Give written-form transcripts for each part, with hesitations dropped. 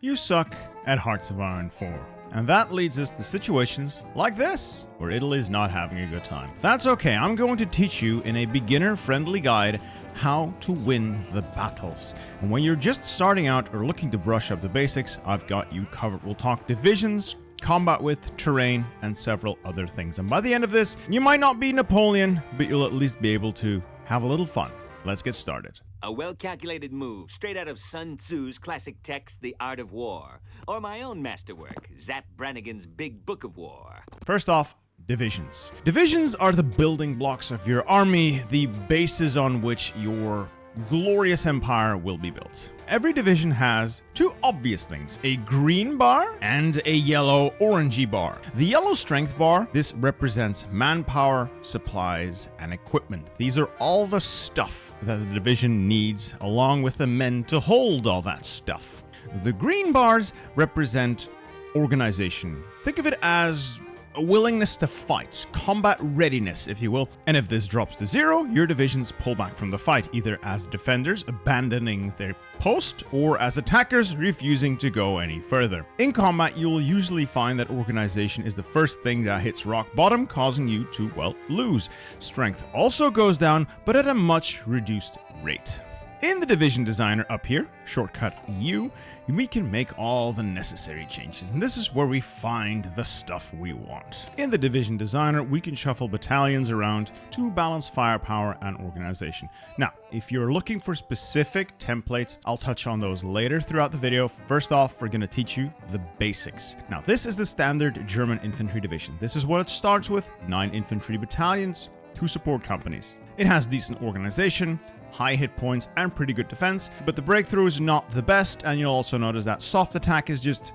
you suck at Hearts of Iron 4. And that leads us to situations like this, where Italy's not having a good time. That's okay, I'm going to teach you in a beginner-friendly guide how to win the battles. And when you're just starting out or looking to brush up the basics, I've got you covered. We'll talk divisions, combat width, terrain, and several other things. And by the end of this, you might not be Napoleon, but you'll at least be able to have a little fun. Let's get started. A well-calculated move, straight out of Sun Tzu's classic text, The Art of War, or my own masterwork, Zap Brannigan's Big Book of War. First off, divisions. Divisions are the building blocks of your army, the bases on which your glorious empire will be built. Every division has two obvious things, a green bar and a yellow orangey bar. The yellow strength bar, this represents manpower, supplies, and equipment. These are all the stuff that the division needs, along with the men to hold all that stuff. The green bars represent organization. Think of it as a willingness to fight, combat readiness, if you will. And if this drops to 0, your divisions pull back from the fight, either as defenders abandoning their post or as attackers refusing to go any further. In combat, you'll usually find that organization is the first thing that hits rock bottom, causing you to, well, lose. Strength also goes down, but at a much reduced rate. In the Division Designer up here, shortcut U, we can make all the necessary changes, and this is where we find the stuff we want. In the Division Designer, we can shuffle battalions around to balance firepower and organization. Now, if you're looking for specific templates, I'll touch on those later throughout the video. First off, we're going to teach you the basics. Now, this is the standard German infantry division. This is what it starts with: 9 infantry battalions, 2 support companies. It has decent organization, high hit points, and pretty good defense, but the breakthrough is not the best, and you'll also notice that soft attack is just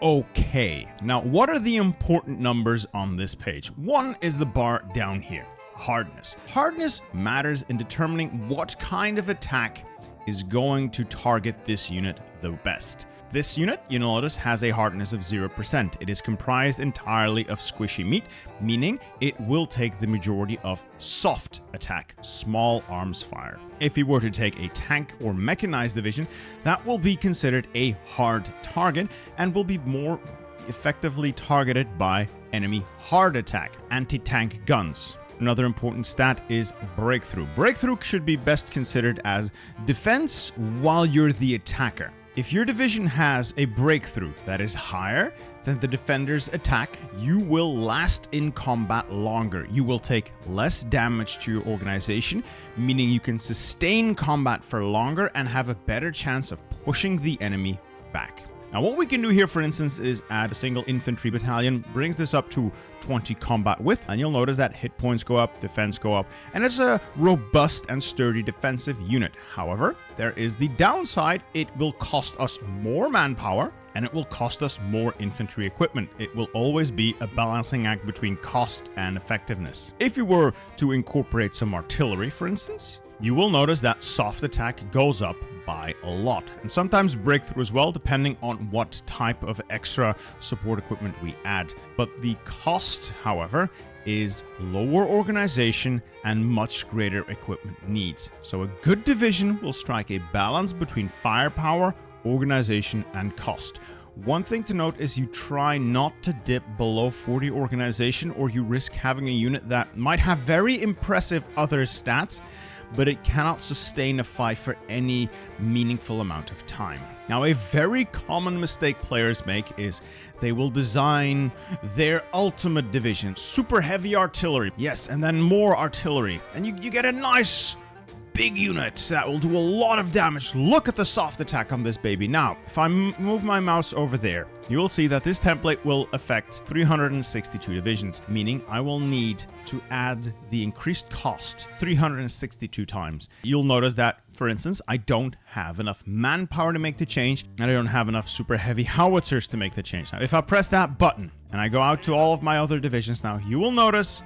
okay. Now, what are the important numbers on this page? One is the bar down here, hardness. Hardness matters in determining what kind of attack is going to target this unit the best. This unit, you'll notice, has a hardness of 0%. It is comprised entirely of squishy meat, meaning it will take the majority of soft attack, small arms fire. If you were to take a tank or mechanized division, that will be considered a hard target and will be more effectively targeted by enemy hard attack, anti-tank guns. Another important stat is breakthrough. Breakthrough should be best considered as defense while you're the attacker. If your division has a breakthrough that is higher than the defender's attack, you will last in combat longer. You will take less damage to your organization, meaning you can sustain combat for longer and have a better chance of pushing the enemy back. Now, what we can do here, for instance, is add a single infantry battalion, brings this up to 20 combat width, and you'll notice that hit points go up, defense go up, and it's a robust and sturdy defensive unit. However, there is the downside: it will cost us more manpower, and it will cost us more infantry equipment. It will always be a balancing act between cost and effectiveness. If you were to incorporate some artillery, for instance, you will notice that soft attack goes up by a lot, and sometimes breakthrough as well, depending on what type of extra support equipment we add. But the cost, however, is lower organization and much greater equipment needs. So a good division will strike a balance between firepower, organization, and cost. One thing to note is you try not to dip below 40 organization, or you risk having a unit that might have very impressive other stats, but it cannot sustain a fight for any meaningful amount of time. Now, a very common mistake players make is they will design their ultimate division, super heavy artillery, yes, and then more artillery, and you get a nice big unit that will do a lot of damage. Look at the soft attack on this baby. Now, if I move my mouse over there, you will see that this template will affect 362 divisions, meaning I will need to add the increased cost 362 times. You'll notice that, for instance, I don't have enough manpower to make the change, and I don't have enough super heavy howitzers to make the change. Now, if I press that button and I go out to all of my other divisions now, you will notice,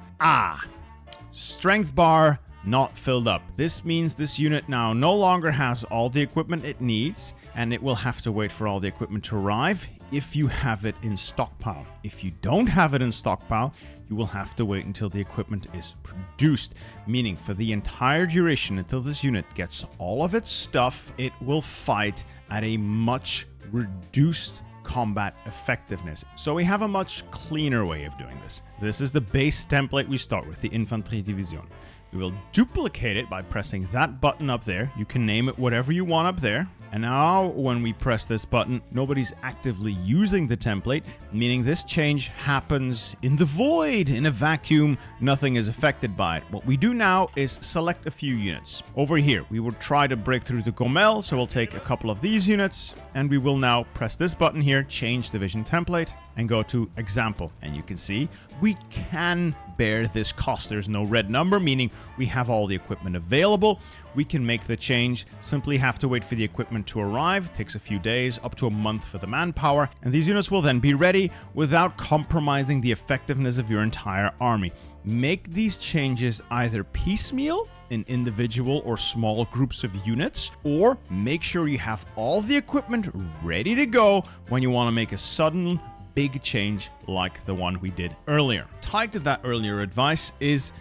strength bar not filled up. This means this unit now no longer has all the equipment it needs, and it will have to wait for all the equipment to arrive if you have it in stockpile. If you don't have it in stockpile, you will have to wait until the equipment is produced, meaning for the entire duration until this unit gets all of its stuff, it will fight at a much reduced combat effectiveness. So we have a much cleaner way of doing this. This is the base template we start with, the Infantry Division. We will duplicate it by pressing that button up there. You can name it whatever you want up there. And now when we press this button, nobody's actively using the template, meaning this change happens in the void, in a vacuum. Nothing is affected by it. What we do now is select a few units. Over here, we will try to break through the Gomel, so we'll take a couple of these units, and we will now press this button here, change division template, and go to example. And you can see we can bear this cost. There's no red number, meaning we have all the equipment available. We can make the change, simply have to wait for the equipment to arrive. It takes a few days, up to a month for the manpower, and these units will then be ready without compromising the effectiveness of your entire army. Make these changes either piecemeal in individual or small groups of units, or make sure you have all the equipment ready to go when you want to make a sudden big change like the one we did earlier. Tied to that earlier advice is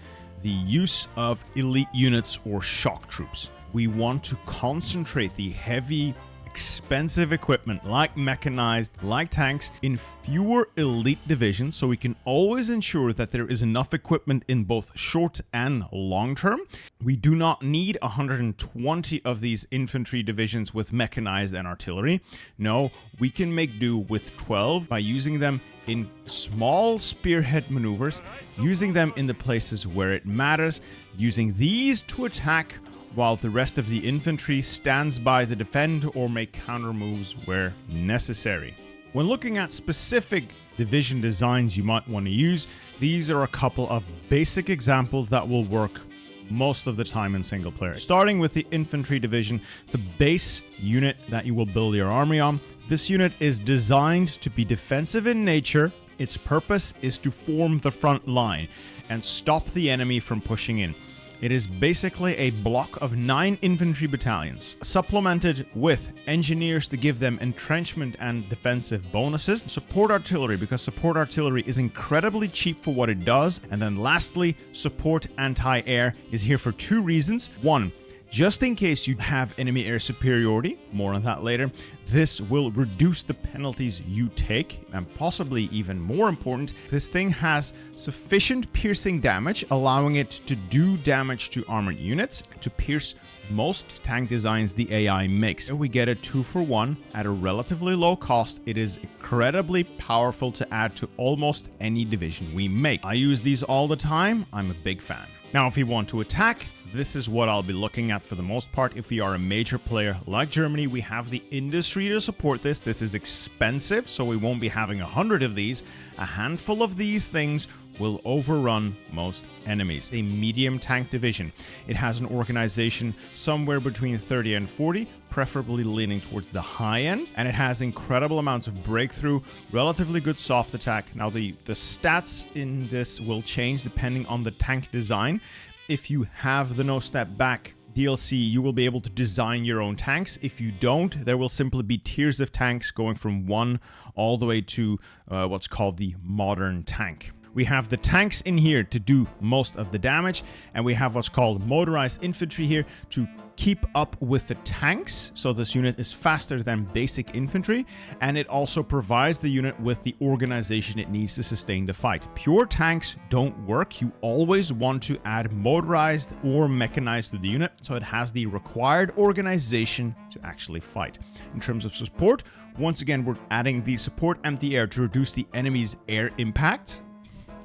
the use of elite units or shock troops. We want to concentrate the heavy, expensive equipment like mechanized, like tanks, in fewer elite divisions, so we can always ensure that there is enough equipment in both short and long term. We do not need 120 of these infantry divisions with mechanized and artillery. No, we can make do with 12 by using them in small spearhead maneuvers, using them in the places where it matters, using these to attack while the rest of the infantry stands by to defend or make counter moves where necessary. When looking at specific division designs you might want to use, these are a couple of basic examples that will work most of the time in single player. Starting with the infantry division, the base unit that you will build your army on. This unit is designed to be defensive in nature. Its purpose is to form the front line and stop the enemy from pushing in. It is basically a block of 9 infantry battalions, supplemented with engineers to give them entrenchment and defensive bonuses, support artillery, because support artillery is incredibly cheap for what it does, and then lastly, support anti-air is here for 2 reasons. 1, just in case you have enemy air superiority, more on that later, this will reduce the penalties you take, and possibly even more important, this thing has sufficient piercing damage, allowing it to do damage to armored units, to pierce most tank designs the AI makes. We get a 2-for-1 at a relatively low cost. It is incredibly powerful to add to almost any division we make. I use these all the time. I'm a big fan. Now, if you want to attack, this is what I'll be looking at for the most part. If we are a major player like Germany, we have the industry to support this. This is expensive, so we won't be having 100 of these. A handful of these things will overrun most enemies. A medium tank division. It has an organization somewhere between 30 and 40, preferably leaning towards the high end, and it has incredible amounts of breakthrough, relatively good soft attack. Now the stats in this will change depending on the tank design. If you have the No Step Back DLC, you will be able to design your own tanks. If you don't, there will simply be tiers of tanks going from 1 all the way to what's called the modern tank. We have the tanks in here to do most of the damage, and we have what's called motorized infantry here to keep up with the tanks. So this unit is faster than basic infantry, and it also provides the unit with the organization it needs to sustain the fight. Pure tanks don't work. You always want to add motorized or mechanized to the unit, so it has the required organization to actually fight. In terms of support, once again, we're adding the support anti-air to reduce the enemy's air impact.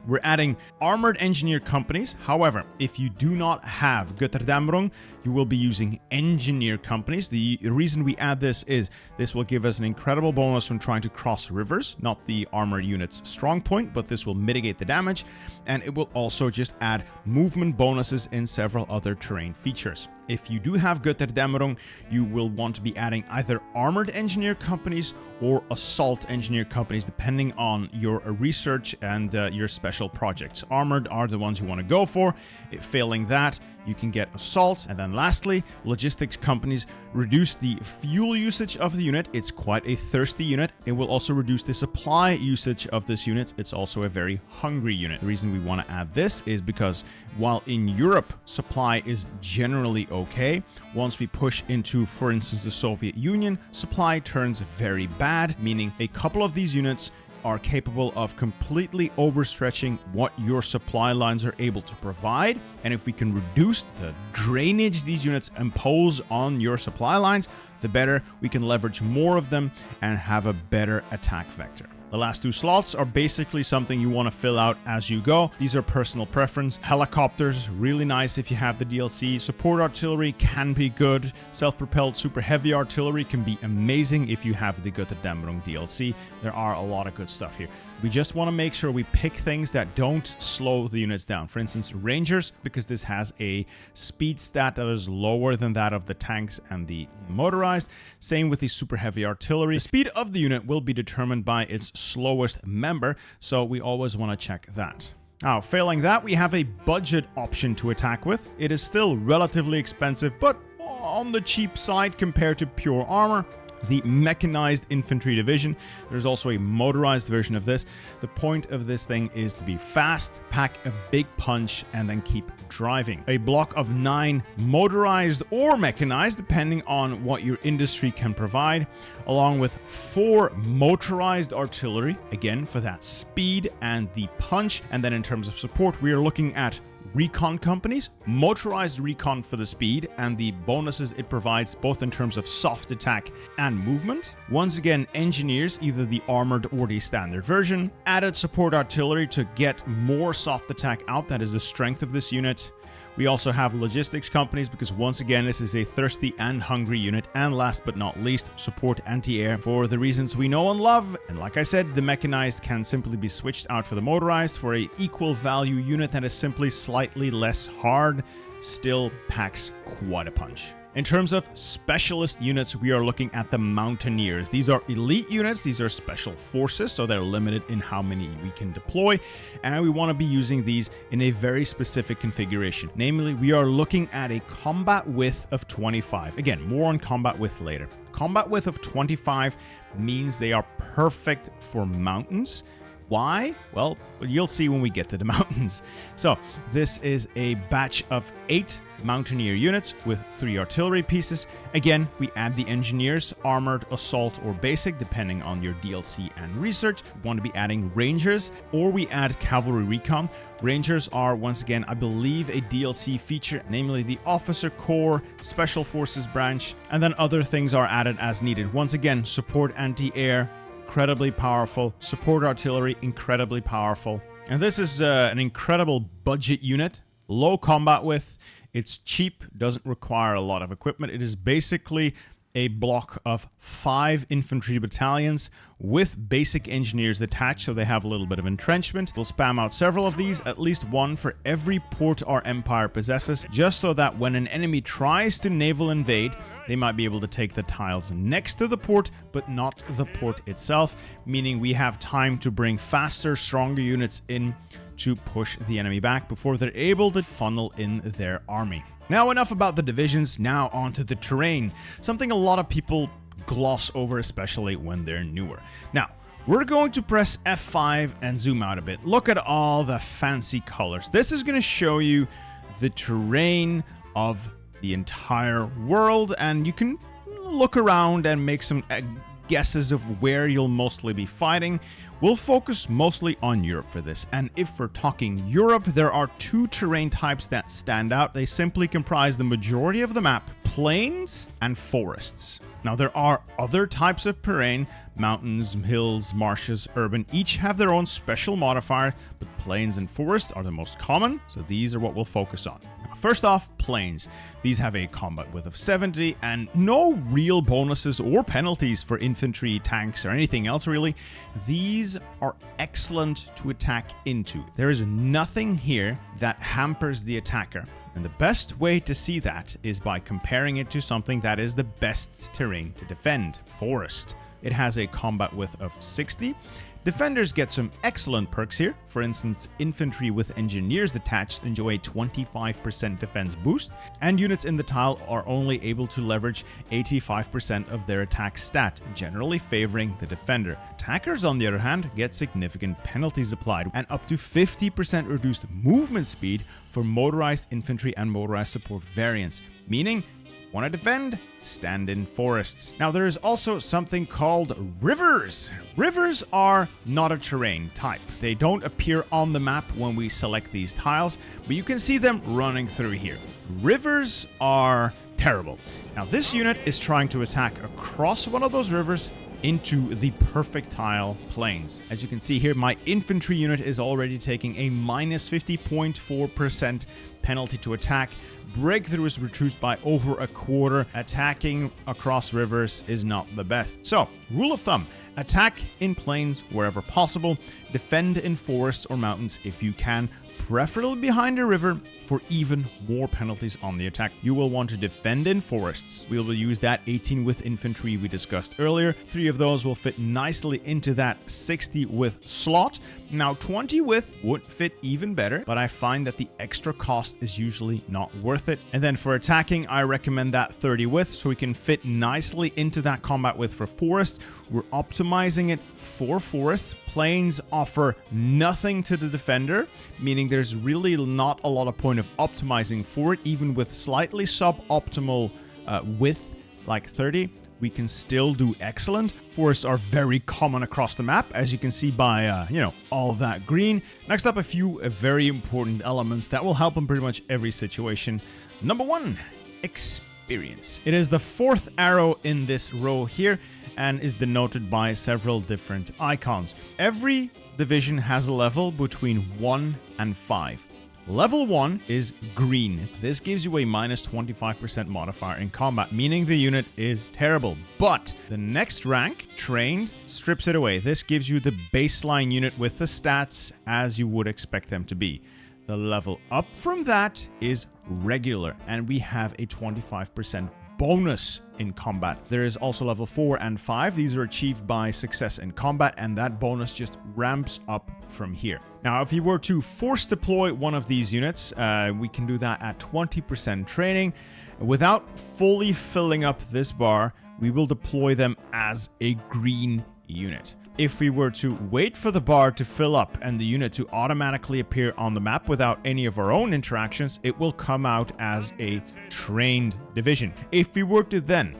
We're adding armored engineer companies. However, if you do not have Götterdämmerung, you will be using engineer companies. The reason we add this is this will give us an incredible bonus when trying to cross rivers, not the armored unit's strong point, but this will mitigate the damage, and it will also just add movement bonuses in several other terrain features. If you do have Götterdämmerung, you will want to be adding either armored engineer companies or assault engineer companies, depending on your research and your special projects. Armored are the ones you want to go for. Failing that, you can get assault. And then lastly, logistics companies reduce the fuel usage of the unit. It's quite a thirsty unit. It will also reduce the supply usage of this unit. It's also a very hungry unit. The reason we want to add this is because while in Europe supply is generally okay, once we push into, for instance, the Soviet Union, supply turns very bad, meaning a couple of these units are capable of completely overstretching what your supply lines are able to provide. And if we can reduce the drainage these units impose on your supply lines, the better we can leverage more of them and have a better attack vector. The last two slots are basically something you want to fill out as you go. These are personal preference. Helicopters, really nice if you have the DLC. Support artillery can be good. Self-propelled super heavy artillery can be amazing if you have the Götterdämmerung DLC. There are a lot of good stuff here. We just want to make sure we pick things that don't slow the units down. For instance, Rangers, because this has a speed stat that is lower than that of the tanks and the motorized. Same with the super heavy artillery. The speed of the unit will be determined by its slowest member, so we always want to check that. Now, failing that, we have a budget option to attack with. It is still relatively expensive, but on the cheap side compared to pure armor. The mechanized infantry division. There's also a motorized version of this. The point of this thing is to be fast, pack a big punch, and then keep driving. A block of 9 motorized or mechanized, depending on what your industry can provide, along with 4 motorized artillery, again for that speed and the punch. And then in terms of support, we are looking at recon companies, motorized recon for the speed and the bonuses it provides both in terms of soft attack and movement. Once again, engineers, either the armored or the standard version. Added support artillery to get more soft attack out, that is the strength of this unit. We also have logistics companies because once again, this is a thirsty and hungry unit. And last but not least, support anti-air for the reasons we know and love. And like I said, the mechanized can simply be switched out for the motorized for an equal value unit that is simply slightly less hard, still packs quite a punch. In terms of specialist units, we are looking at the Mountaineers. These are elite units. These are special forces, so they're limited in how many we can deploy. And we want to be using these in a very specific configuration. Namely, we are looking at a combat width of 25. Again, more on combat width later. Combat width of 25 means they are perfect for mountains. Why? Well, you'll see when we get to the mountains. So this is a batch of 8 Mountaineer units with 3 artillery pieces. Again, we add the engineers, armored, assault, or basic, depending on your DLC and research. We want to be adding Rangers, or we add cavalry recon. Rangers are, once again, I believe, a DLC feature, namely the Officer Corps, Special Forces branch, and then other things are added as needed. Once again, support anti-air, incredibly powerful. Support artillery, incredibly powerful. And this is an incredible budget unit. Low combat width. It's cheap, doesn't require a lot of equipment. It is basically a block of 5 infantry battalions with basic engineers attached, so they have a little bit of entrenchment. We'll spam out several of these, at least one for every port our empire possesses, just so that when an enemy tries to naval invade, they might be able to take the tiles next to the port, but not the port itself, meaning we have time to bring faster, stronger units in to push the enemy back before they're able to funnel in their army. Now, enough about the divisions, now onto the terrain, something a lot of people gloss over, especially when they're newer. Now, we're going to press F5 and zoom out a bit. Look at all the fancy colors. This is going to show you the terrain of the entire world, and you can look around and make some guesses of where you'll mostly be fighting. We'll focus mostly on Europe for this, and if we're talking Europe, there are 2 terrain types that stand out. They simply comprise the majority of the map: plains and forests. Now, there are other types of terrain: mountains, hills, marshes, urban. Each have their own special modifier, but plains and forest are the most common, so these are what we'll focus on. First off, plains. These have a combat width of 70 and no real bonuses or penalties for infantry, tanks, or anything else really. These are excellent to attack into. There is nothing here that hampers the attacker. And the best way to see that is by comparing it to something that is the best terrain to defend: forest. It has a combat width of 60. Defenders get some excellent perks here. For instance, infantry with engineers attached enjoy a 25% defense boost, and units in the tile are only able to leverage 85% of their attack stat, generally favoring the defender. Attackers, on the other hand, get significant penalties applied and up to 50% reduced movement speed for motorized infantry and motorized support variants, meaning want to defend? Stand in forests. Now, there is also something called rivers. Rivers are not a terrain type. They don't appear on the map when we select these tiles, but you can see them running through here. Rivers are terrible. Now, this unit is trying to attack across one of those rivers into the perfect tile plains. As you can see here, my infantry unit is already taking a minus 50.4% penalty to attack. Breakthrough is reduced by over a quarter. Attacking across rivers is not the best. So, rule of thumb, attack in plains wherever possible. Defend in forests or mountains if you can, preferably behind a river for even more penalties on the attack. You will want to defend in forests. We will use that 18 with infantry we discussed earlier. 3 of those will fit nicely into that 60 with slot. Now 20 with would fit even better, but I find that the extra cost is usually not worth it. And then for attacking, I recommend that 30 with, so we can fit nicely into that combat width for forests. We're optimizing it for forests. Plains offer nothing to the defender, meaning there's really not a lot of point of optimizing for it. Even with slightly suboptimal width like 30, we can still do excellent. Forests are very common across the map, as you can see by, all of that green. Next up, a few very important elements that will help in pretty much every situation. Number 1, experience. It is the 4th arrow in this row here and is denoted by several different icons. Every division has a level between 1 and 5. Level 1 is green. This gives you a minus 25% modifier in combat, meaning the unit is terrible. But the next rank, trained, strips it away. This gives you the baseline unit with the stats as you would expect them to be. The level up from that is regular, and we have a 25% bonus in combat. There is also level 4 and 5. These are achieved by success in combat, and that bonus just ramps up from here. Now, if you were to force deploy one of these units, we can do that at 20% training. Without fully filling up this bar, we will deploy them as a green unit. If we were to wait for the bar to fill up and the unit to automatically appear on the map without any of our own interactions, it will come out as a trained division. If we were to then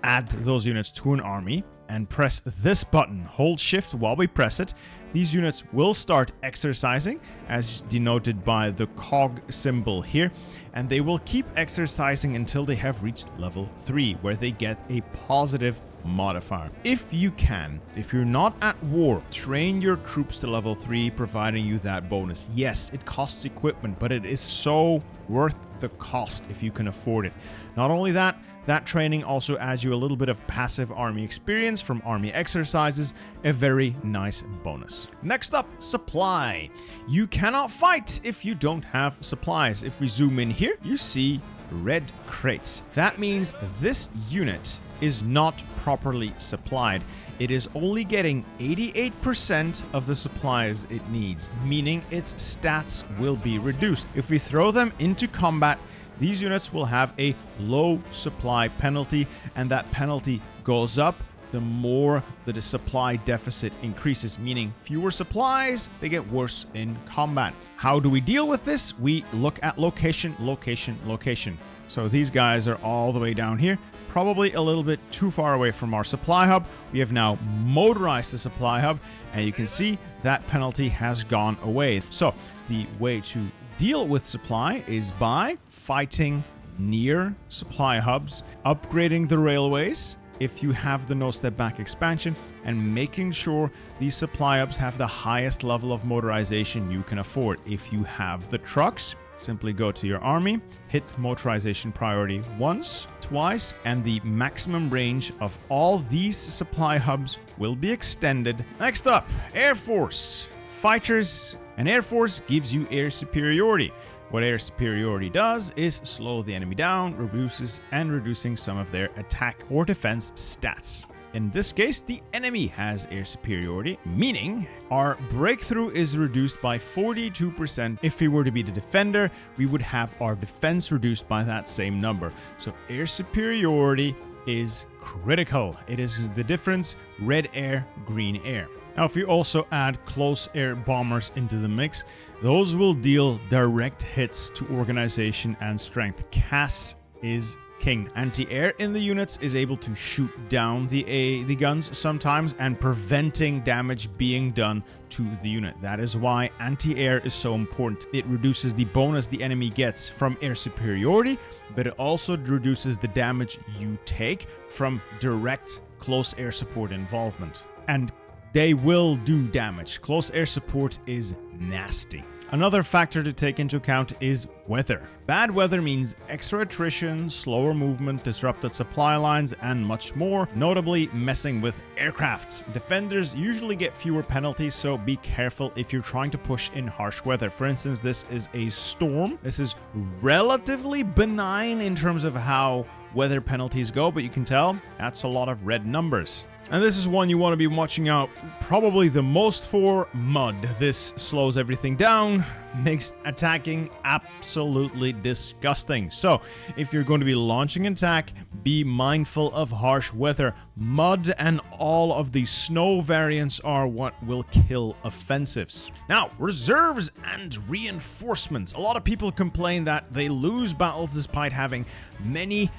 add those units to an army and press this button, hold shift while we press it, these units will start exercising as denoted by the cog symbol here, and they will keep exercising until they have reached level 3, where they get a positive modifier. If you can, if you're not at war, train your troops to level 3, providing you that bonus. Yes, it costs equipment, but it is so worth the cost if you can afford it. Not only that, that training also adds you a little bit of passive army experience from army exercises, a very nice bonus. Next up, supply. You cannot fight if you don't have supplies. If we zoom in here, you see red crates. That means this unit is not properly supplied. It is only getting 88% of the supplies it needs, meaning its stats will be reduced. If we throw them into combat, these units will have a low supply penalty, and that penalty goes up the more the supply deficit increases, meaning fewer supplies, they get worse in combat. How do we deal with this? We look at location, location, location. So these guys are all the way down here, probably a little bit too far away from our supply hub. We have now motorized the supply hub, and you can see that penalty has gone away. So the way to deal with supply is by fighting near supply hubs, upgrading the railways if you have the no step back expansion, and making sure these supply hubs have the highest level of motorization you can afford. If you have the trucks, simply go to your army, hit motorization priority once, twice, and the maximum range of all these supply hubs will be extended. Next up, Air Force. Fighters and Air Force gives you air superiority. What air superiority does is slow the enemy down, reducing some of their attack or defense stats. In this case, the enemy has air superiority, meaning our breakthrough is reduced by 42%. If we were to be the defender, we would have our defense reduced by that same number. So air superiority is critical. It is the difference, red air, green air. Now, if you also add close air bombers into the mix, those will deal direct hits to organization and strength. CAS is king. Anti-air in the units is able to shoot down the guns sometimes and preventing damage being done to the unit. That is why anti-air is so important. It reduces the bonus the enemy gets from air superiority, but it also reduces the damage you take from direct close air support involvement. And they will do damage. Close air support is nasty. Another factor to take into account is weather. Bad weather means extra attrition, slower movement, disrupted supply lines, and much more, notably messing with aircraft. Defenders usually get fewer penalties, so be careful if you're trying to push in harsh weather. For instance, this is a storm. This is relatively benign in terms of how weather penalties go, but you can tell that's a lot of red numbers. And this is one you want to be watching out probably the most for: mud. This slows everything down, makes attacking absolutely disgusting. So if you're going to be launching an attack, be mindful of harsh weather. Mud and all of the snow variants are what will kill offensives. Now, reserves and reinforcements. A lot of people complain that they lose battles despite having many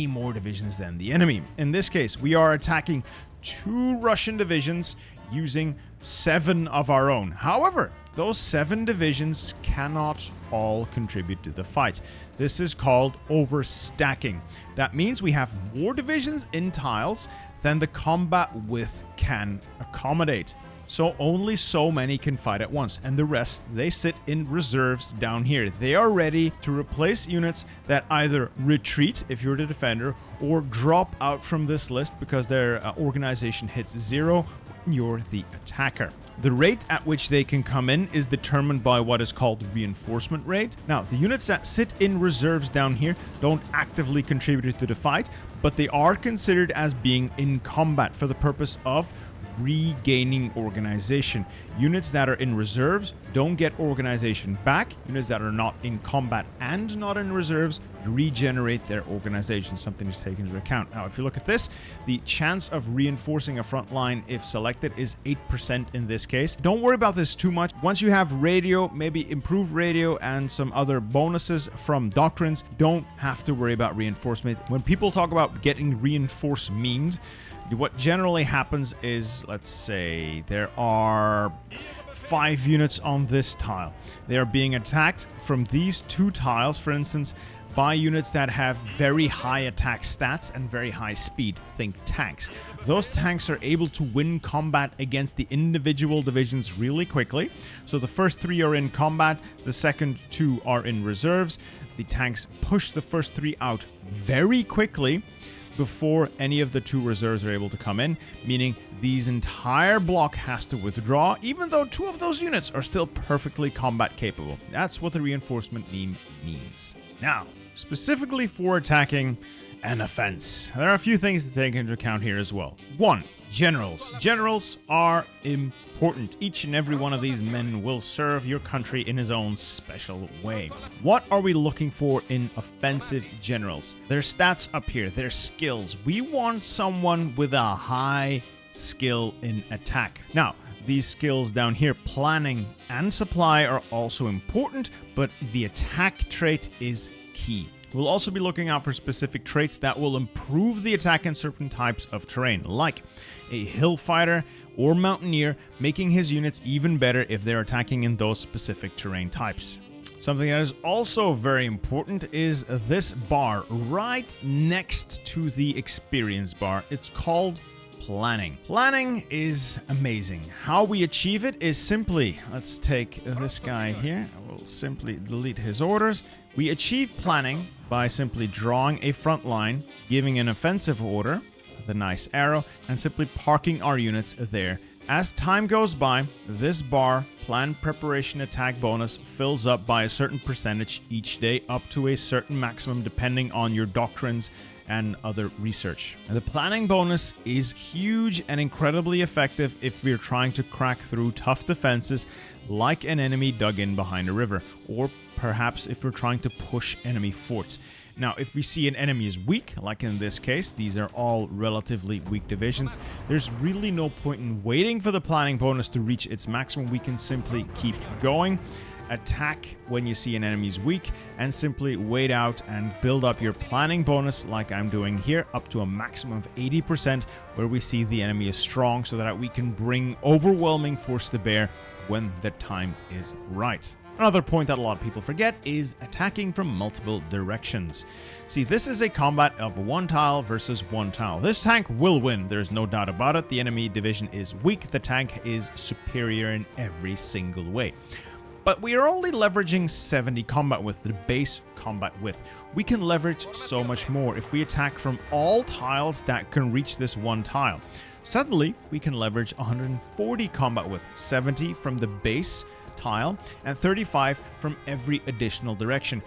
more divisions than the enemy. In this case, we are attacking 2 Russian divisions using 7 of our own. However, those 7 divisions cannot all contribute to the fight. This is called overstacking. That means we have more divisions in tiles than the combat width can accommodate. So only so many can fight at once, and the rest, they sit in reserves down here. They are ready to replace units that either retreat if you're the defender or drop out from this list because their organization hits 0 when you're the attacker. The rate at which they can come in is determined by what is called reinforcement rate. Now, the units that sit in reserves down here don't actively contribute to the fight, but they are considered as being in combat for the purpose of regaining organization. Units that are in reserves don't get organization back. Units that are not in combat and not in reserves regenerate their organization, something to take into account. Now, if you look at this, the chance of reinforcing a front line if selected is 8% in this case. Don't worry about this too much. Once you have radio, maybe improved radio and some other bonuses from doctrines, you don't have to worry about reinforcement. When people talk about getting reinforcement, what generally happens is, let's say there are 5 units on this tile. They are being attacked from these 2 tiles, for instance, by units that have very high attack stats and very high speed. Think tanks. Those tanks are able to win combat against the individual divisions really quickly. So the first 3 are in combat, the second 2 are in reserves. The tanks push the first 3 out very quickly before any of the 2 reserves are able to come in, meaning these entire block has to withdraw, even though 2 of those units are still perfectly combat capable. That's what the reinforcement meme means. Now, specifically for attacking an offense, there are a few things to take into account here as well. 1. Generals. Generals are important. Each and every one of these men will serve your country in his own special way. What are we looking for in offensive generals? Their stats up here, their skills. We want someone with a high skill in attack. Now, these skills down here, planning and supply, are also important, but the attack trait is key. We'll also be looking out for specific traits that will improve the attack in certain types of terrain, like a hill fighter or mountaineer, making his units even better if they're attacking in those specific terrain types. Something that is also very important is this bar right next to the experience bar. It's called planning. Planning is amazing. How we achieve it is simply, let's take this guy here. I will simply delete his orders. We achieve planning by simply drawing a front line, giving an offensive order, the nice arrow, and simply parking our units there. As time goes by, this bar, plan preparation attack bonus, fills up by a certain percentage each day, up to a certain maximum depending on your doctrines and other research. And the planning bonus is huge and incredibly effective if we're trying to crack through tough defenses like an enemy dug in behind a river, or perhaps if we're trying to push enemy forts. Now, if we see an enemy is weak, like in this case, these are all relatively weak divisions, there's really no point in waiting for the planning bonus to reach its maximum. We can simply keep going, attack when you see an enemy is weak, and simply wait out and build up your planning bonus like I'm doing here, up to a maximum of 80% where we see the enemy is strong, so that we can bring overwhelming force to bear when the time is right. Another point that a lot of people forget is attacking from multiple directions. See, this is a combat of one tile versus one tile. This tank will win, there's no doubt about it. The enemy division is weak, the tank is superior in every single way. But we are only leveraging 70 combat width, the base combat width. We can leverage so much more if we attack from all tiles that can reach this one tile. Suddenly, we can leverage 140 combat width, 70 from the base tile and 35 from every additional direction,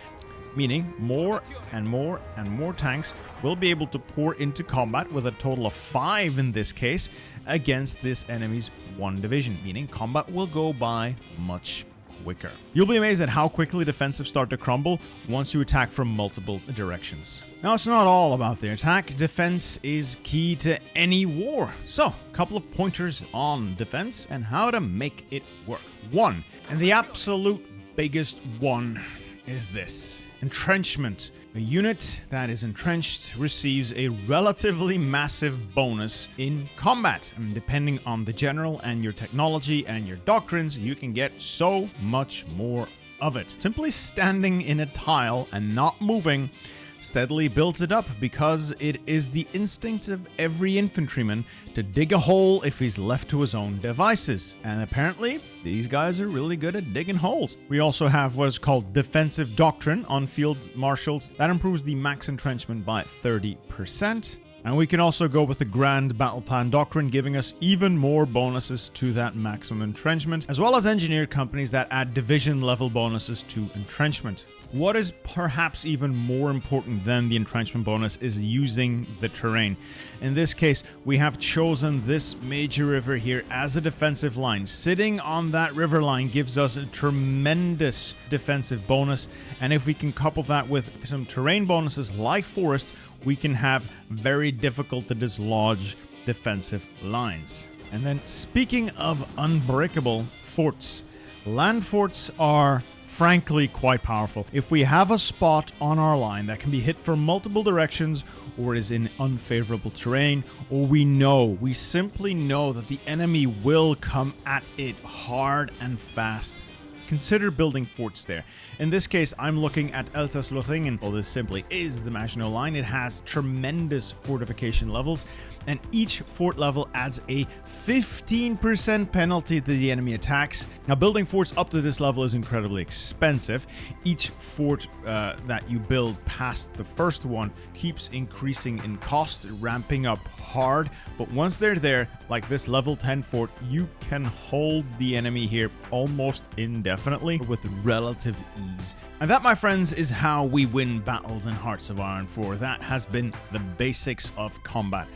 meaning more and more and more tanks will be able to pour into combat, with a total of 5 in this case, against this enemy's one division, meaning combat will go by much quicker. You'll be amazed at how quickly defensives start to crumble once you attack from multiple directions. Now, it's not all about the attack. Defense is key to any war. So, a couple of pointers on defense and how to make it work. One, and the absolute biggest one, is this: entrenchment. A unit that is entrenched receives a relatively massive bonus in combat. And depending on the general and your technology and your doctrines, you can get so much more of it. Simply standing in a tile and not moving steadily builds it up, because it is the instinct of every infantryman to dig a hole if he's left to his own devices. And apparently, these guys are really good at digging holes. We also have what is called defensive doctrine on field marshals. That improves the max entrenchment by 30%. And we can also go with the Grand Battle Plan Doctrine, giving us even more bonuses to that maximum entrenchment, as well as engineered companies that add division level bonuses to entrenchment. What is perhaps even more important than the entrenchment bonus is using the terrain. In this case, we have chosen this major river here as a defensive line. Sitting on that river line gives us a tremendous defensive bonus, and if we can couple that with some terrain bonuses like forests, we can have very difficult to dislodge defensive lines. And then, speaking of unbreakable forts, land forts are frankly quite powerful. If we have a spot on our line that can be hit from multiple directions, or is in unfavorable terrain, or we simply know that the enemy will come at it hard and fast, consider building forts there. In this case, I'm looking at Elsass-Lothringen. Well, this simply is the Maginot Line. It has tremendous fortification levels, and each fort level adds a 15% penalty to the enemy attacks. Now, building forts up to this level is incredibly expensive. Each fort that you build past the first one keeps increasing in cost, ramping up hard, but once they're there, like this level 10 fort, you can hold the enemy here almost indefinitely with relative ease. And that, my friends, is how we win battles in Hearts of Iron 4. That has been the basics of combat.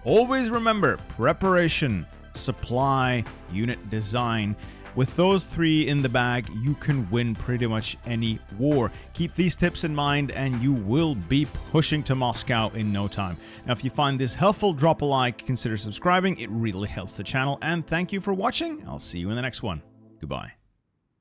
Always remember preparation, supply, unit design. With those 3 in the bag, you can win pretty much any war. Keep these tips in mind and you will be pushing to Moscow in no time. Now, if you find this helpful, drop a like, consider subscribing. It really helps the channel. And thank you for watching. I'll see you in the next one. Goodbye.